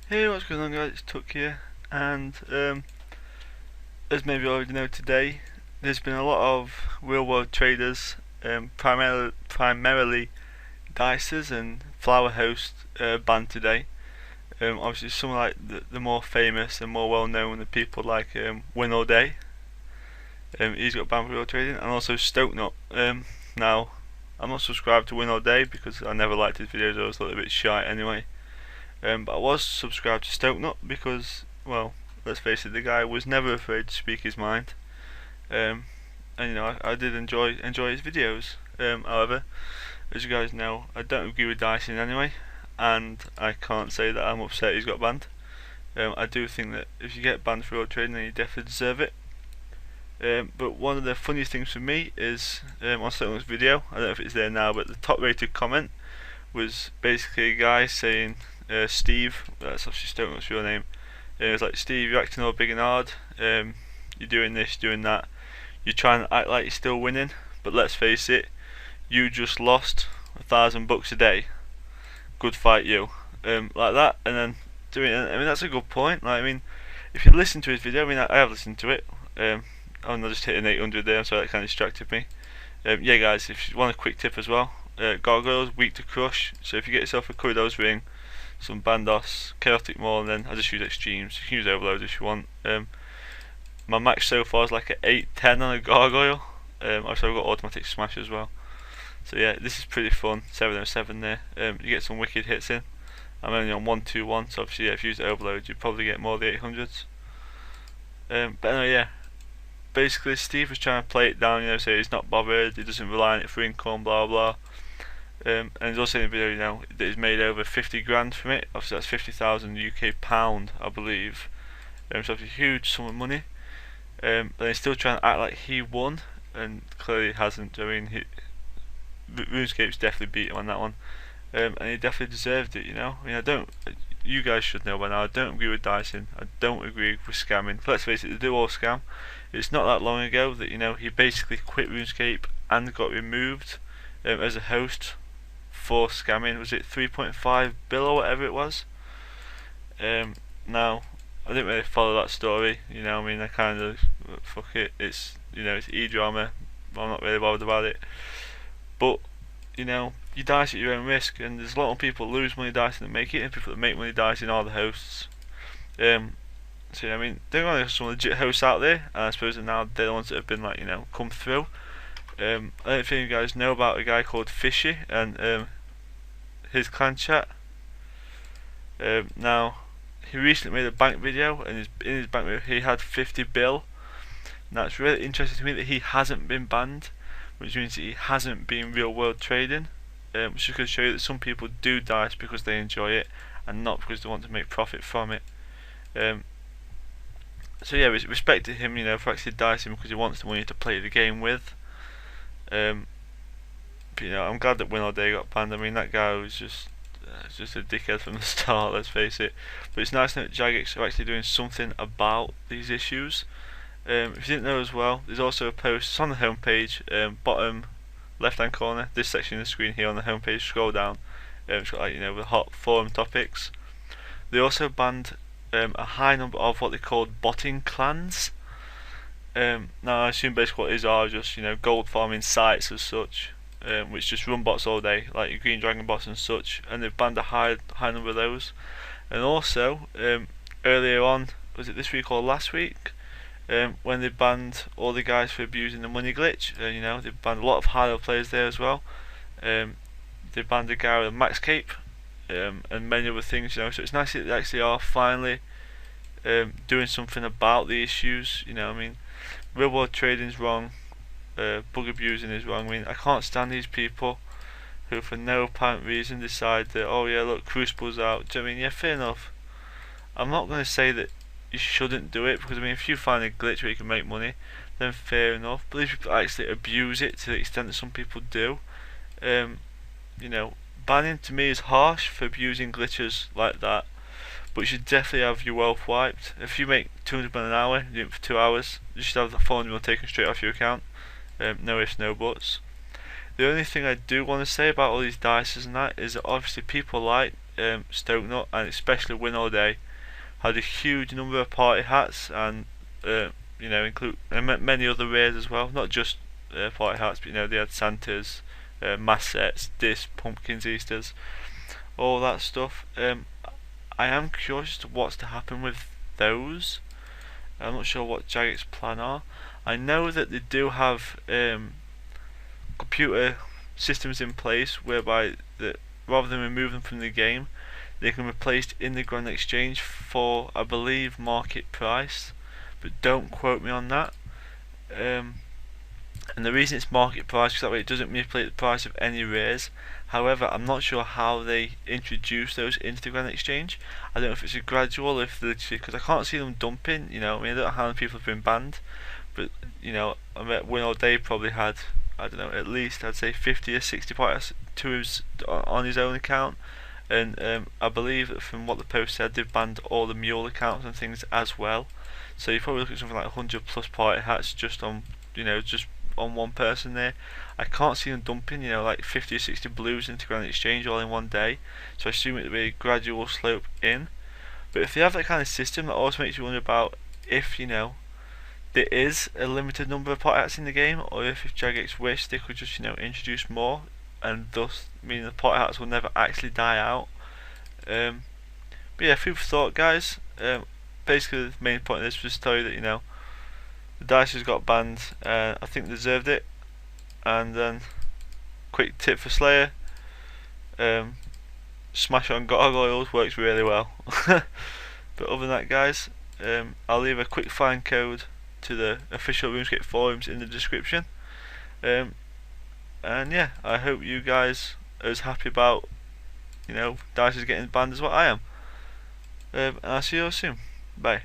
Hey, what's going on guys, it's Tuck here, and as maybe you already know today, there's been a lot of real world traders, primarily dicers and flower hosts banned today. Obviously some like the more famous and more well known, the people like Win All Day, he's got banned for real trading, and also Stokenut. Now, I'm not subscribed to Win All Day because I never liked his videos, I always thought they were a bit shy anyway. But I was subscribed to Stokenut because, well, let's face it, the guy was never afraid to speak his mind. And I did enjoy his videos. However, as you guys know, I don't agree with Dyson anyway, and I can't say that I'm upset he's got banned. I do think that if you get banned for road trading, then you definitely deserve it. But one of the funniest things for me is on Stokenut's video, I don't know if it's there now, but the top rated comment was basically a guy saying, Steve, that's obviously Stokenut's real name. It was like, Steve, you're acting all big and hard. You're doing this, doing that. You're trying to act like you're still winning, but let's face it, you just lost $1,000 a day. Good fight, you. Like that, and then doing. I mean, that's a good point. Like, I mean, if you listen to his video, I mean, I have listened to it. I'm not just hitting 800 there. I'm sorry, that kind of distracted me. Yeah, guys, if you want a quick tip as well, gargoyles weak to crush. So if you get yourself a Kuridos ring, some Bandos, Chaotic Maul, and then I just use extremes. You can use overloads if you want. My max so far is like an 810 on a gargoyle. Also I've got automatic smash as well. So yeah, this is pretty fun. 707 there. You get some wicked hits in. I'm only on 121, so obviously yeah, if you use the overload, you probably get more of the 800s. But anyway, yeah. Basically, Steve was trying to play it down, say he's not bothered, he doesn't rely on it for income, blah blah. And he's also in the video, that he's made over 50 grand from it. Obviously, that's 50,000 UK pound, I believe. So it's a huge sum of money. But he's still trying to act like he won, and clearly hasn't. I mean, RuneScape's definitely beat him on that one, and he definitely deserved it. I mean, I don't. You guys should know by now. I don't agree with Dyson. I don't agree with scamming. Let's face it, they do all scam. It's not that long ago that he basically quit RuneScape and got removed as a host for scamming. Was it 3.5 bill or whatever it was? Now, I didn't really follow that story. I mean, I kind of fuck it. It's it's e-drama. I'm not really bothered about it. But you dice at your own risk, and there's a lot of people lose money dicing that make it, and people that make money dicing are the hosts. So I mean, there are some legit hosts out there, and I suppose that now they're the ones that have been come through. I don't think you guys know about a guy called Fishy and his clan chat. Now, he recently made a bank video, and in his bank video he had 50 bill. Now it's really interesting to me that he hasn't been banned, which means that he hasn't been real world trading, which is going to show you that some people do dice because they enjoy it and not because they want to make profit from it. So yeah, respect to him, for actually dicing because he wants the money to play the game with. But I'm glad that Win All Day got banned. I mean, that guy was just a dickhead from the start, let's face it. But it's nice that JaGEx are actually doing something about these issues. If you didn't know as well, there's also a post, it's on the homepage, bottom left hand corner, this section of the screen here on the homepage, scroll down, it's got the hot forum topics. They also banned a high number of what they called botting clans. Now I assume basically what these are just gold farming sites as such, which just run bots all day, like your green dragon bots and such, and they've banned a high number of those. And also earlier on, was it this week or last week, when they banned all the guys for abusing the money glitch, they banned a lot of high level players there as well. They banned a guy with a max cape, and many other things, so it's nice that they actually are finally doing something about the issues. I mean, real world trading is wrong, bug abusing is wrong. I mean, I can't stand these people who for no apparent reason decide that, oh yeah, look, Crucible's out. Do you know what I mean? Yeah, fair enough. I'm not going to say that you shouldn't do it, because I mean, if you find a glitch where you can make money, then fair enough. But these people actually abuse it to the extent that some people do. Banning to me is harsh for abusing glitches like that, but you should definitely have your wealth wiped. If you make 200 an hour, you do it for 2 hours, you should have the 400 mil taken straight off your account. No ifs, no buts. The only thing I do want to say about all these dices and that is that obviously people like Stokenut, and especially Win All Day, had a huge number of party hats, and include many other rares as well, not just party hats, but they had Santas, mass sets, discs, pumpkins, Easters, all that stuff. I am curious to what's to happen with those. I'm not sure what JaGEx plan are. I know that they do have computer systems in place whereby that rather than remove them from the game, they can be replaced in the Grand Exchange for, I believe, market price, but don't quote me on that. And the reason it's market price is that way it doesn't manipulate the price of any rares. However, I'm not sure how they introduce those into the Grand Exchange. I don't know if it's a gradual, if literally, because I can't see them dumping. I don't know how many people have been banned, but I bet Win All Day probably had, I don't know, at least I'd say 50 or 60 parts on his own account, and I believe that from what the post said, they've banned all the mule accounts and things as well. So you probably look at something like 100 plus party hats just on just on one person there. I can't see them dumping like 50 or 60 blues into Grand Exchange all in one day, so I assume it will be a gradual slope in. But if they have that kind of system, that also makes you wonder about if there is a limited number of party hats in the game, or if JaGEx wish they could just introduce more, and thus meaning the party hats will never actually die out. But yeah, food for thought, guys. Basically the main point of this was to tell you that the Dicers got banned, I think they deserved it. And then quick tip for Slayer, smash on gargoyles works really well. But other than that, guys, I'll leave a quick find code to the official RuneScape forums in the description. And yeah, I hope you guys are as happy about Dicers getting banned as what I am. And I'll see you all soon. Bye.